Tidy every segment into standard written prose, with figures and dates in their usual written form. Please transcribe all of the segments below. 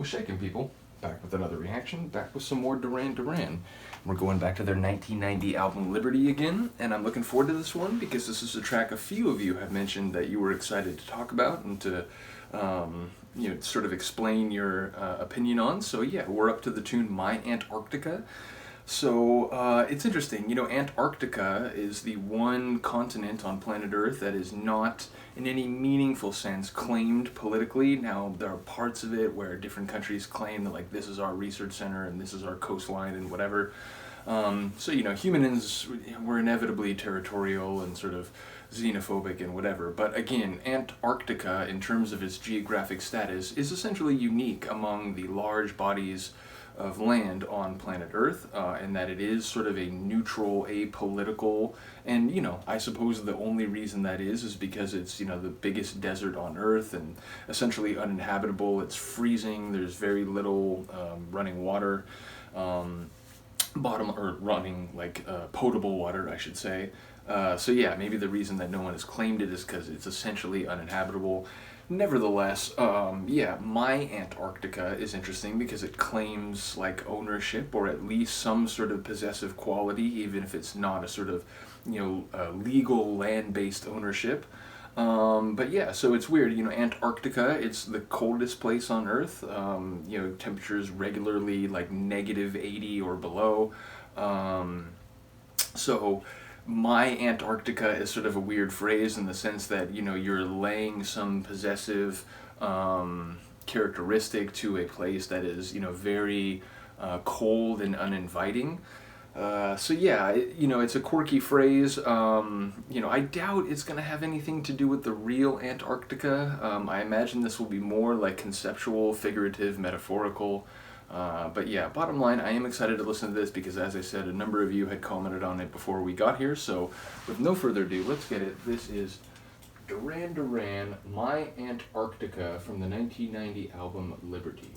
What's shaking, people? Back with another reaction, back with some more Duran Duran. We're going back to their 1990 album Liberty again, and I'm looking forward to this one because this is a track a few of you have mentioned that you were excited to talk about and to sort of explain your opinion on. So yeah, we're up to the tune My Antarctica. So it's interesting, Antarctica is the one continent on planet Earth that is not in any meaningful sense claimed politically. Now, there are parts of it where different countries claim that, like, this is our research center and this is our coastline and whatever. Humans were inevitably territorial and sort of xenophobic and whatever. But again, Antarctica, in terms of its geographic status, is essentially unique among the large bodies of land on planet Earth, and that it is sort of a neutral, apolitical, and I suppose the only reason that is because it's the biggest desert on Earth and essentially uninhabitable. It's freezing. There's very little running water, potable water, I should say. So yeah, maybe the reason that no one has claimed it is because it's essentially uninhabitable. Nevertheless, My Antarctica is interesting because it claims like ownership or at least some sort of possessive quality, even if it's not a sort of legal land-based ownership. But yeah, so it's weird. Antarctica, it's the coldest place on Earth. Temperatures regularly like -80 or below. So My Antarctica is sort of a weird phrase in the sense that, you're laying some possessive characteristic to a place that is, very cold and uninviting. It's a quirky phrase. I doubt it's going to have anything to do with the real Antarctica. I imagine this will be more like conceptual, figurative, metaphorical. But yeah, bottom line, I am excited to listen to this because, as I said, a number of you had commented on it before we got here. So with no further ado, let's get it. This is Duran Duran, My Antarctica, from the 1990 album Liberty.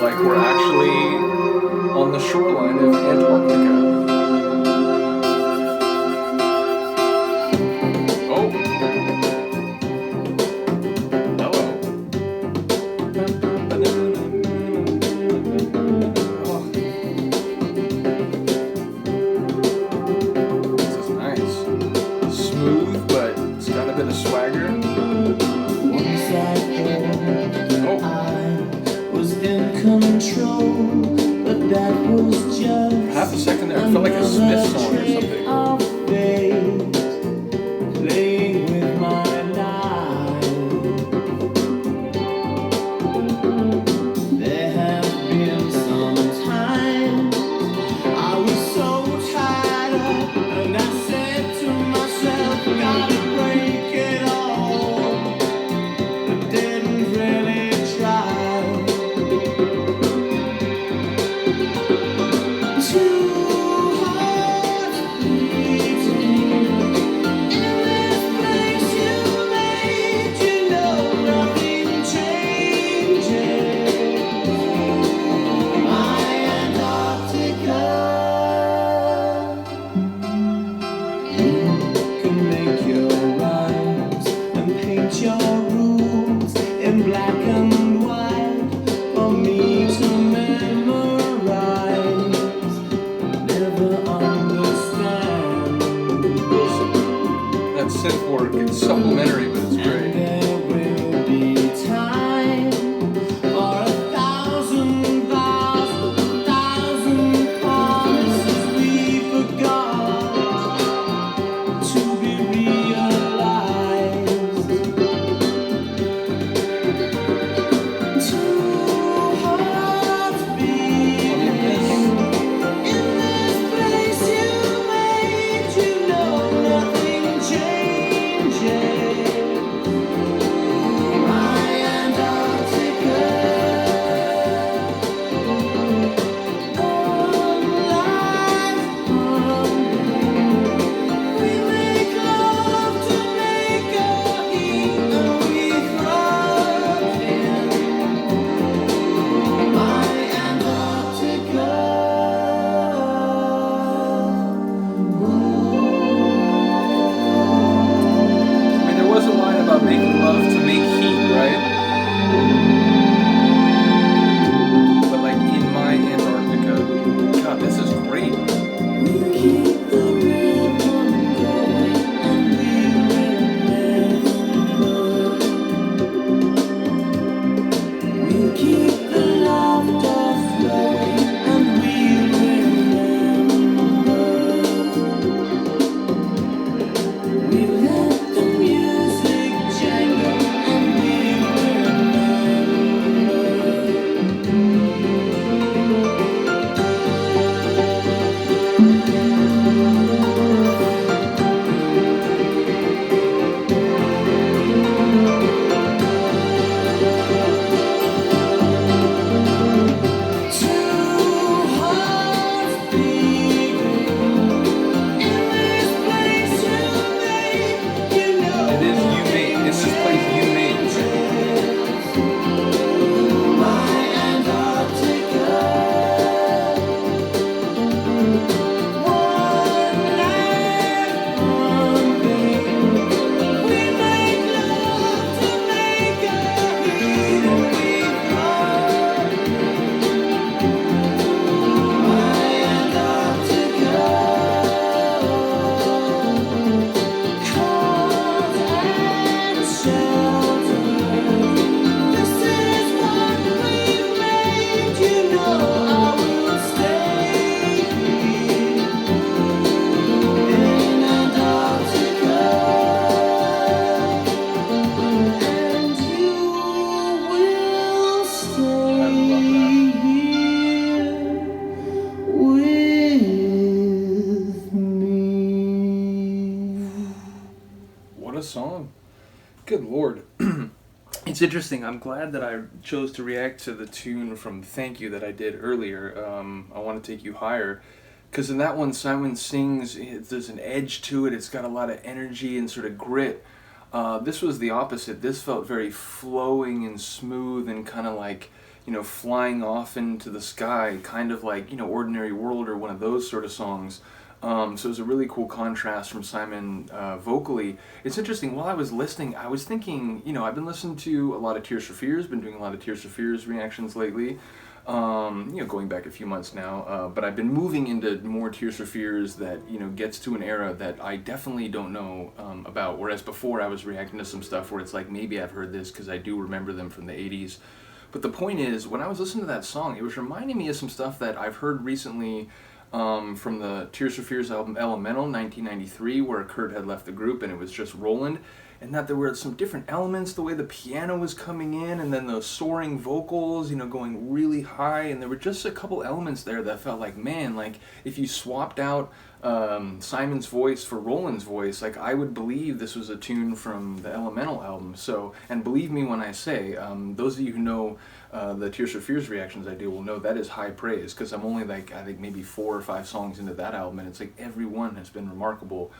Like we're actually on the shoreline of Antarctica. Oh! Hello. Oh. This is nice. Smooth, but it's got a bit of swagger. Control, but that was just half a second there, it felt like a Smith song or something. Playing with my life. There have been some times I was so tired up, and I said to myself, gotta break it all, but didn't really try. Synth work, it's supplementary, but it's great. There will be time for 1,000 promises we forgot to be realized. Two hearts beating in this place you made, nothing changes. Good lord. It's interesting. I'm glad that I chose to react to the tune from Thank You that I did earlier. I Want to Take You Higher. Because in that one, Simon sings, there's an edge to it, it's got a lot of energy and sort of grit. This was the opposite. This felt very flowing and smooth and kind of like, flying off into the sky, kind of like, Ordinary World or one of those sort of songs. So it was a really cool contrast from Simon vocally. It's interesting, while I was listening, I was thinking, I've been listening to a lot of Tears for Fears, been doing a lot of Tears for Fears reactions lately. Going back a few months now, but I've been moving into more Tears for Fears that, gets to an era that I definitely don't know about, whereas before I was reacting to some stuff where it's like, maybe I've heard this because I do remember them from the 80s. But the point is, when I was listening to that song, it was reminding me of some stuff that I've heard recently from the Tears for Fears album Elemental, 1993, where Kurt had left the group and it was just Roland, and that there were some different elements, the way the piano was coming in, and then the soaring vocals, going really high, and there were just a couple elements there that felt like, man, like, if you swapped out Simon's voice for Roland's voice, like, I would believe this was a tune from the Elemental album. So, and believe me when I say, those of you who know the Tears for Fears reactions I do will know that is high praise, because I'm only like, I think maybe 4 or 5 songs into that album, and it's like every one has been remarkable.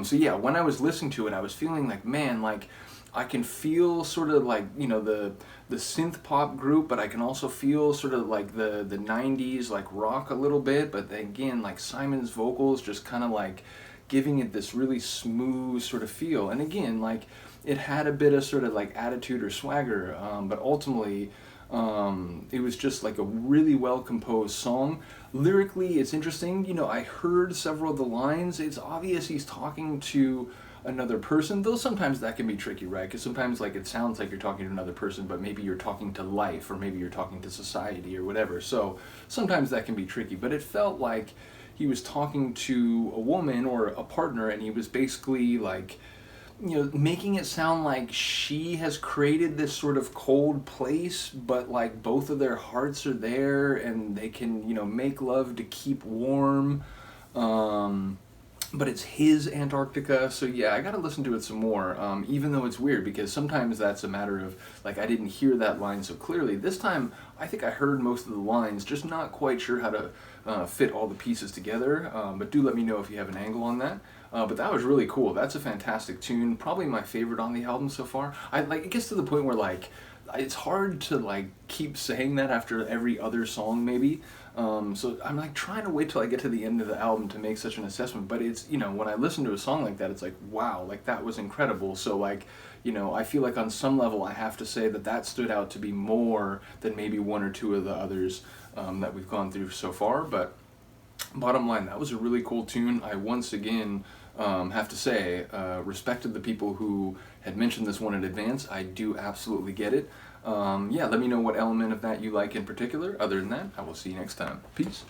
So yeah, when I was listening to it, I was feeling like, man, like, I can feel sort of like, the synth pop group, but I can also feel sort of like the 90s like rock a little bit, but then again, like Simon's vocals just kind of like giving it this really smooth sort of feel. And again, like, it had a bit of sort of like attitude or swagger, but ultimately it was just like a really well composed song. Lyrically, it's interesting. I heard several of the lines. It's obvious he's talking to another person, though sometimes that can be tricky, right? Because sometimes like it sounds like you're talking to another person, but maybe you're talking to life, or maybe you're talking to society or whatever. So sometimes that can be tricky, but it felt like he was talking to a woman or a partner, and he was basically like, making it sound like she has created this sort of cold place, but like both of their hearts are there and they can, make love to keep warm. But it's his Antarctica, so yeah, I gotta listen to it some more, even though it's weird, because sometimes that's a matter of, like, I didn't hear that line so clearly. This time, I think I heard most of the lines, just not quite sure how to fit all the pieces together, but do let me know if you have an angle on that. But that was really cool. That's a fantastic tune, probably my favorite on the album so far. It gets to the point where, like, it's hard to like keep saying that after every other song maybe, so I'm like trying to wait till I get to the end of the album to make such an assessment. But it's, when I listen to a song like that, it's like, wow, like that was incredible. So like, I feel like on some level I have to say that stood out to be more than maybe 1 or 2 of the others that we've gone through so far. But bottom line, that was a really cool tune. I once again have to say, respected the people who had mentioned this one in advance. I do absolutely get it. Yeah, let me know what element of that you like in particular. Other than that, I will see you next time. Peace.